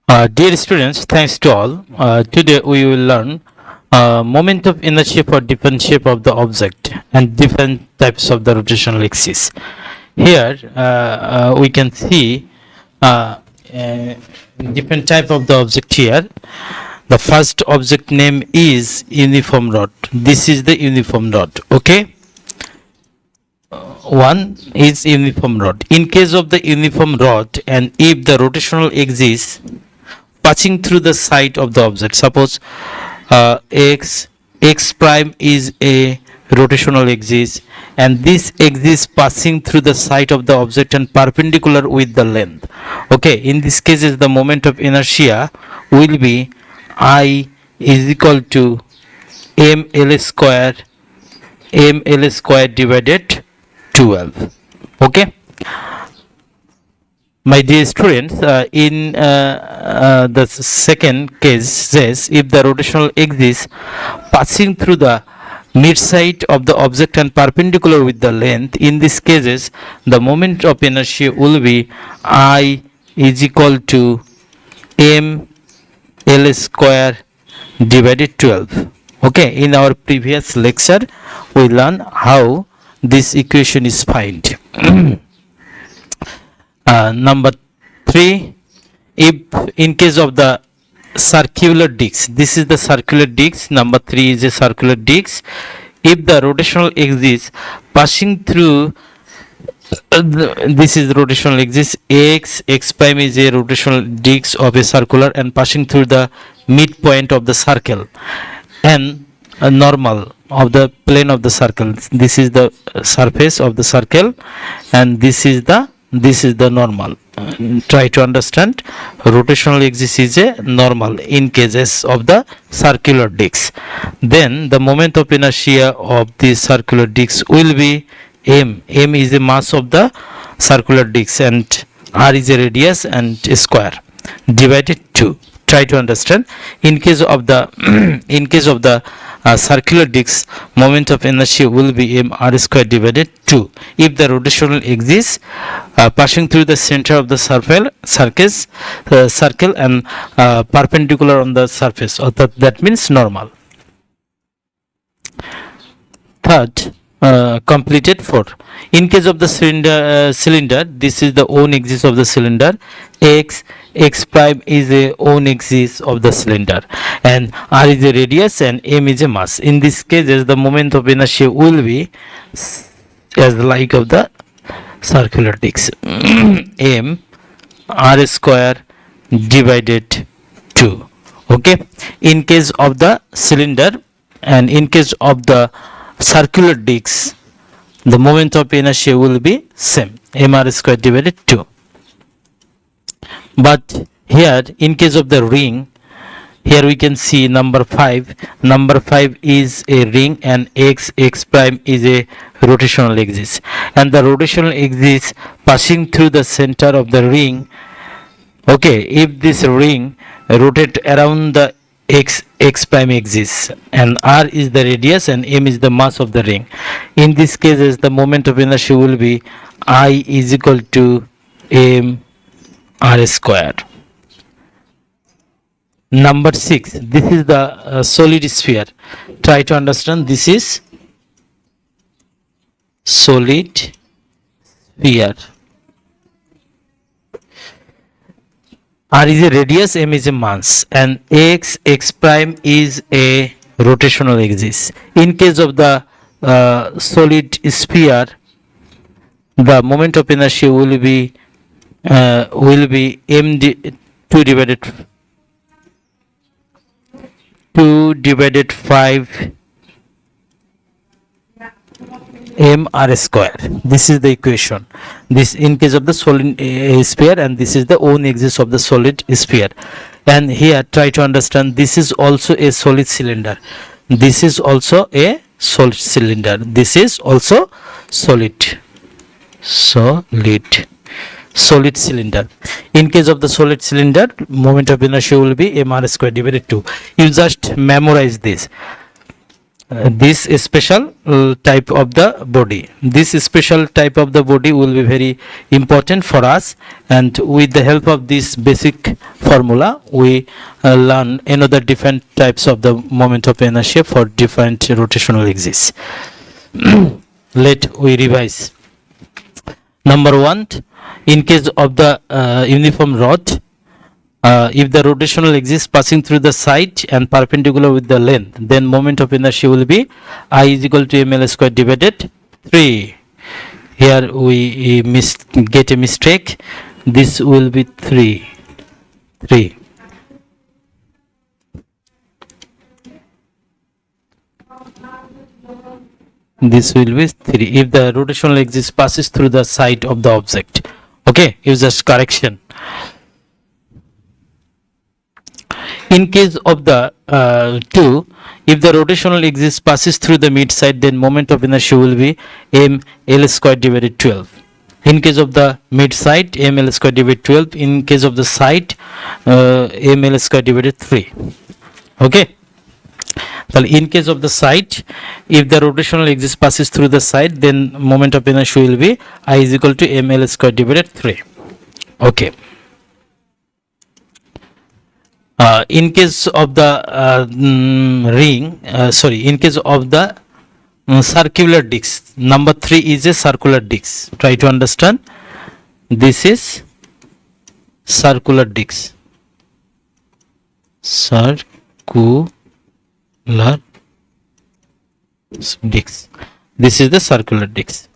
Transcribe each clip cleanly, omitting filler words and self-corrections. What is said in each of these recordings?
Dear students, thanks to all. Today we will learn moment of inertia for different shape of the object and different types of the rotational axis. Here we can see different type of the object here. The first object name is uniform rod. This is the uniform rod. Okay. One is uniform rod. In case of the uniform rod, and if the rotational axis passing through the side of the object, suppose x prime is a rotational axis, and this axis passing through the side of the object and perpendicular with the length. Okay, in this case the moment of inertia will be I is equal to ml square divided 12. Okay, my dear students, in the second case says if the rotational axis passing through the mid side of the object and perpendicular with the length, in these cases the moment of inertia will be I is equal to ml square divided 12. Okay, in our previous lecture we learned how this equation is found. Number 3, if in case of the circular disc, this is the circular disc, number 3 is a circular disc. If the rotational axis passing through this is the rotational axis, x prime is a rotational disc of a circular and passing through the midpoint of the circle and a normal of the plane of the circle. This is the surface of the circle and this is the normal. Try to understand, rotational axis is a normal in cases of the circular disc. Then the moment of inertia of the circular disc will be m is the mass of the circular disc and r is a radius and a square divided 2. Try to understand, in case of the circular disc, moment of inertia will be m r square divided 2 if the rotational axis passing through the center of the circle and perpendicular on the surface, or that means normal. Third, completed 4. In case of the cylinder, this is the own axis of the cylinder. X prime is a own axis of the cylinder and r is a radius and m is a mass. In this case the moment of inertia will be as like of the circular disc m r square divided 2. Okay, in case of the cylinder and in case of the circular disc, the moment of inertia will be same, mr square divided 2. But here in case of the ring, here we can see number 5. Number 5 is a ring and x prime is a rotational axis, and the rotational axis passing through the center of the ring. Okay, if this ring rotate around the x prime axis and r is the radius and m is the mass of the ring, in this cases the moment of inertia will be I is equal to m r square. Number 6, this is the solid sphere. Try to understand, this is solid sphere. R is a radius, m is a mass, and x prime is a rotational axis. In case of the solid sphere, the moment of inertia will be m 2 divided 5 m r square. This is the equation. This in case of the solid sphere, and this is the own axis of the solid sphere. And here try to understand, this is also a solid cylinder. This is also a solid cylinder. This is also solid cylinder. In case of the solid cylinder, moment of inertia will be mr square divided 2. You just memorize this. this special type of the body. This special type of the body will be very important for us, and with the help of this basic formula we learn another different types of the moment of inertia for different rotational axis. Let we revise. Number 1, in case of the uniform rod, if the rotational axis passing through the side and perpendicular with the length, then moment of inertia will be I is equal to ml square divided 3. Here we get a mistake. This will be 3. This will be 3 if the rotational axis passes through the side of the object. Okay, use just correction. In case of the 2, if the rotational axis passes through the mid side, then moment of inertia will be ml square divided 12. In case of the mid side, ml square divided 12. In case of the side, ml square divided 3. Okay. So in case of the side, if the rotational axis passes through the side, then moment of inertia will be I is equal to ml square divided 3. Okay. In case of the in case of the circular disc, number 3 is a circular disc. Try to understand. This is circular disc. Circular disc. This is the circular disc.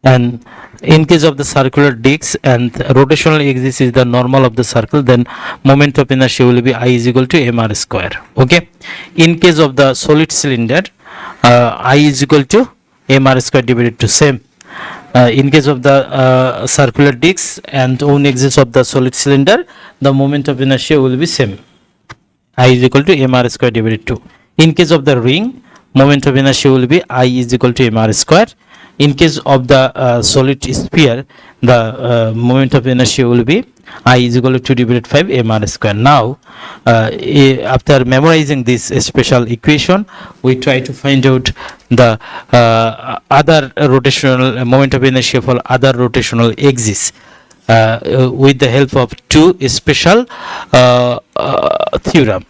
And in case of the circular disc and rotational axis is the normal of the circle, then moment of inertia will be I is equal to mr square. Okay. In case of the solid cylinder, I is equal to mr square divided 2. Same. In case of the circular disc and own axis of the solid cylinder, the moment of inertia will be same. I is equal to mr square divided 2. In case of the ring, moment of inertia will be I is equal to mr square. In case of the solid sphere, the moment of inertia will be I is equal to 2 divided 5 mr square. Now, after memorizing this special equation, we try to find out the other rotational moment of inertia for other rotational axis with the help of two special theorem.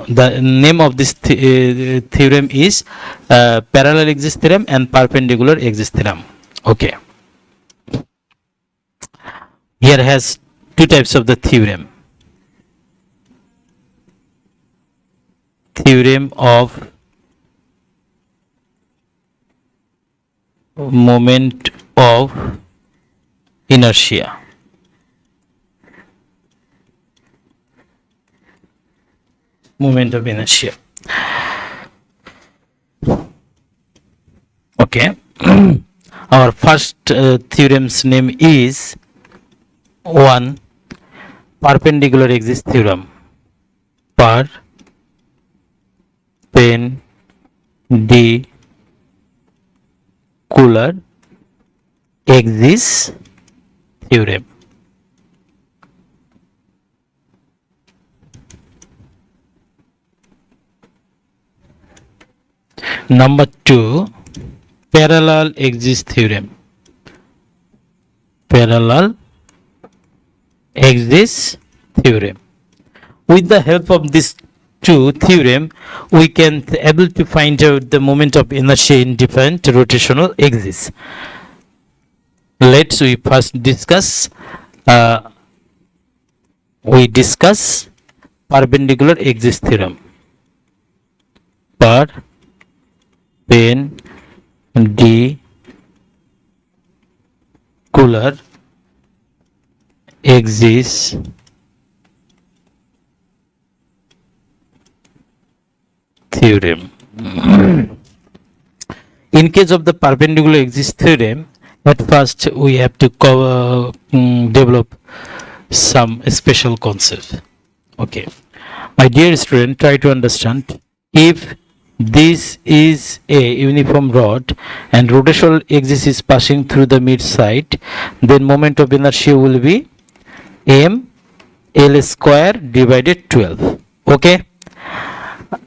The name of this theorem is parallel axis theorem and perpendicular axis theorem. Okay. Here has two types of the theorem. Theorem of moment of inertia. Moment of inertia. Okay. Our first theorem's name is 1, perpendicular axis theorem. Perpendicular axis theorem. Number 2, parallel axis theorem. Parallel axis theorem. With the help of this two theorem, we can able to find out the moment of inertia in different rotational axis. Let's we first discuss. We discuss perpendicular axis theorem. Perpendicular axis theorem. In case of the perpendicular axis theorem, at first we have to develop some special concept. Okay, my dear student, try to understand. If this is a uniform rod and rotational axis is passing through the mid side, then moment of inertia will be m l square divided 12. Okay,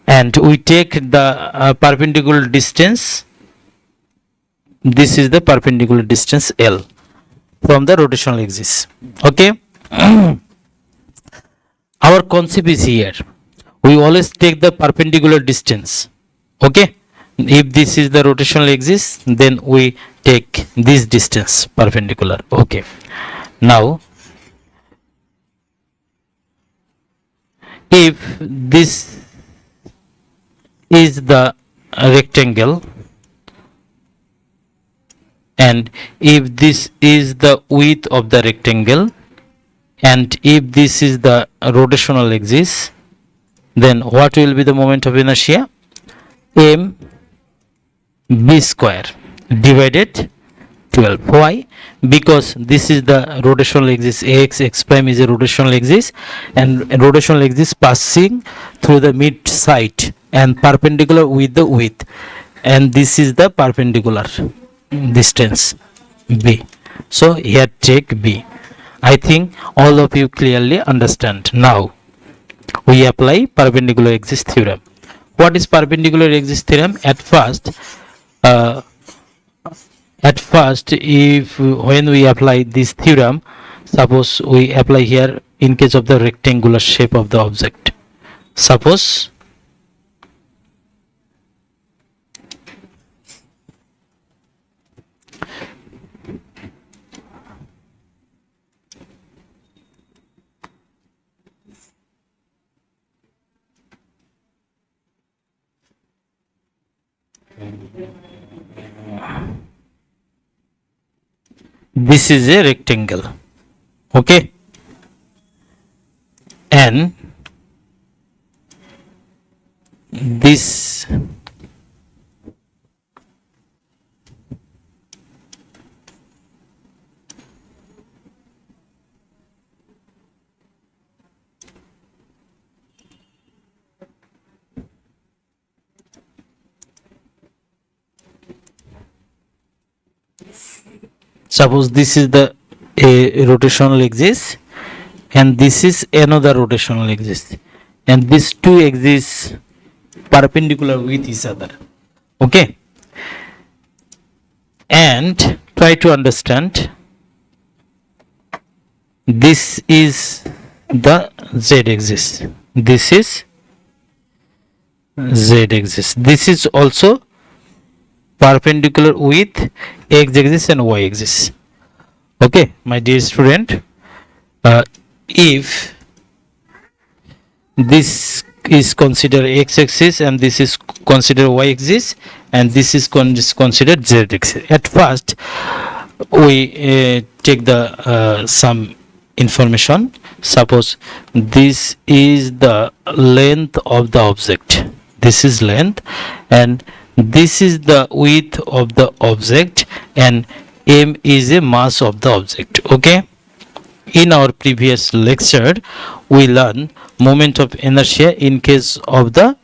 and we take the perpendicular distance. This is the perpendicular distance L from the rotational axis. Okay. Our concept is here, we always take the perpendicular distance. Okay, if this is the rotational axis, then we take this distance perpendicular. Okay, now if this is the rectangle and if this is the width of the rectangle and if this is the rotational axis, then what will be the moment of inertia? M b square divided 12. Why? Because this is the rotational axis, x prime is a rotational axis, and rotational axis passing through the mid side and perpendicular with the width, and this is the perpendicular distance b. So here take b. I think all of you clearly understand. Now we apply perpendicular axis theorem. What is perpendicular axis theorem? At first, if when we apply this theorem, suppose we apply here in case of the rectangular shape of the object. Suppose this is a rectangle. Okay, and this suppose this is the rotational axis and this is another rotational axis, and these two axes perpendicular with each other. Okay, and try to understand, this is the z axis, this is z axis, this is also perpendicular with x axis and y axis. Okay, my dear student, if this is considered x axis and this is considered y axis and this is considered z axis, at first we take the some information. Suppose this is the length of the object, this is length, and this is the width of the object, and m is a mass of the object. Okay, in our previous lecture we learned moment of inertia in case of the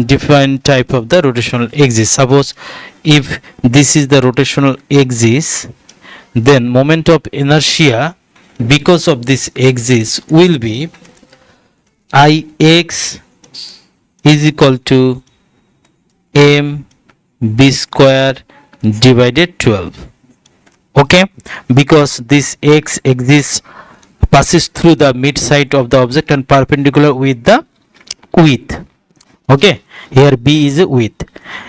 different type of the rotational axis. Suppose if this is the rotational axis, then moment of inertia because of this axis will be Ix is equal to m b square divided 12. Okay, because this x axis passes through the mid side of the object and perpendicular with the width. Okay, here b is a width,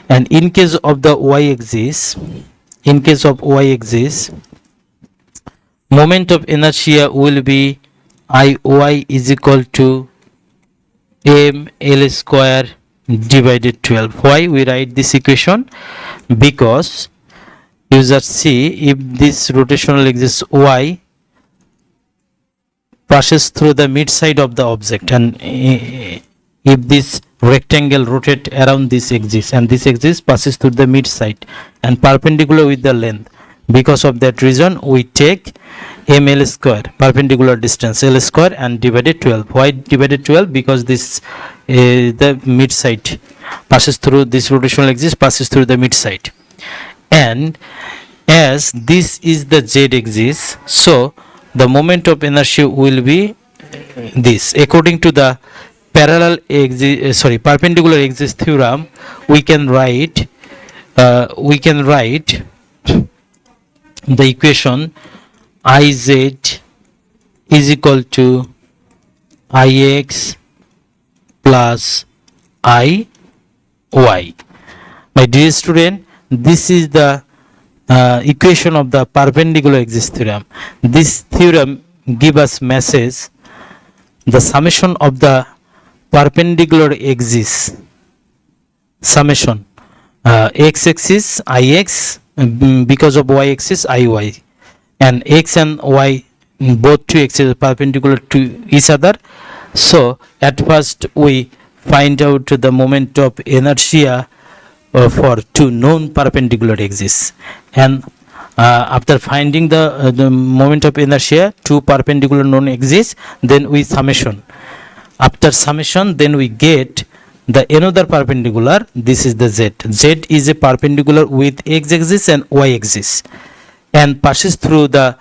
and in case of the y axis, moment of inertia will be Iy is equal to m l square divided 12. Why we write this equation? Because you just see, if this rotational axis y passes through the mid side of the object, and if this rectangle rotate around this axis and this axis passes through the mid side and perpendicular with the length, because of that reason we take ml square, perpendicular distance l square, and divided 12. Why divided 12? Because this the mid side passes through this rotational axis, passes through the mid side, and as this is the z axis, so the moment of inertia will be this. According to the perpendicular axis theorem, we can write the equation Iz is equal to Ix plus Iy. My dear student, this is the equation of the perpendicular axis theorem. This theorem give us message the summation of the perpendicular axis, summation x-axis Ix because of y-axis Iy, and x and y both two axes are perpendicular to each other. So at first we find out the moment of inertia for two known perpendicular axes, and after finding the moment of inertia, two perpendicular known axes, then we summation. After summation, then we get the another perpendicular. This is the z. Z is a perpendicular with x-axis and y-axis, and passes through the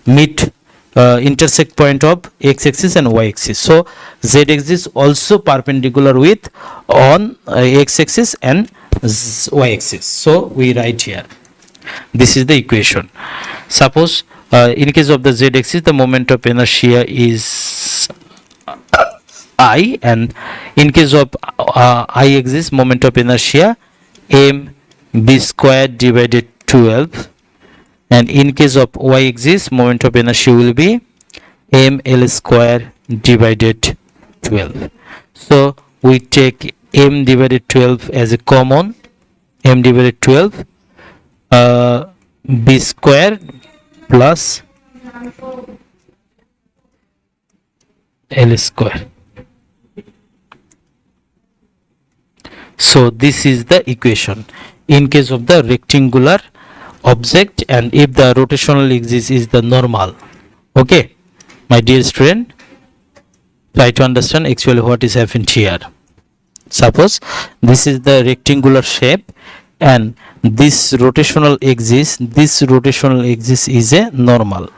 mid intersect point of x-axis and y-axis. So z-axis also perpendicular with on x-axis and y-axis. So we write here. This is the equation. Suppose in case of the z-axis, the moment of inertia is I, and in case of I-axis, moment of inertia m b square divided 12, and in case of y-axis, moment of inertia will be m l square divided 12. So we take m divided 12 as a common, m divided 12 b square plus l square. So this is the equation in case of the rectangular object, and if the rotational axis is the normal. Okay, my dear student, try to understand actually what is happened here. Suppose this is the rectangular shape, and this rotational axis is a normal.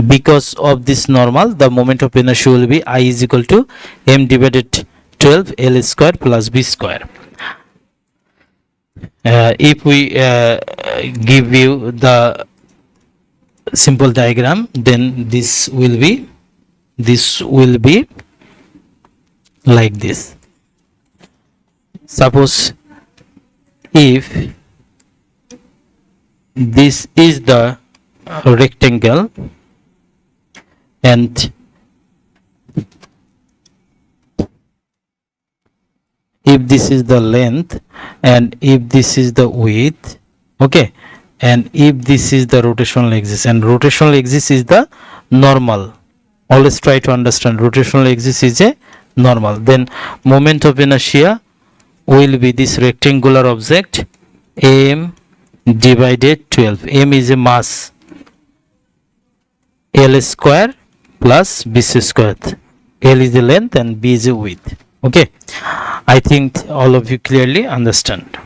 Because of this normal, the moment of inertia will be I is equal to m divided 12 l square plus b square. If we give you the simple diagram, then this will be like this. Suppose if this is the rectangle, and if this is the length, and if this is the width, okay, and if this is the rotational axis, and rotational axis is the normal, always try to understand rotational axis is a normal, then moment of inertia will be this rectangular object m divided 12. M is a mass, l square plus b square. L is the length and b is the width. Okay, I think all of you clearly understand.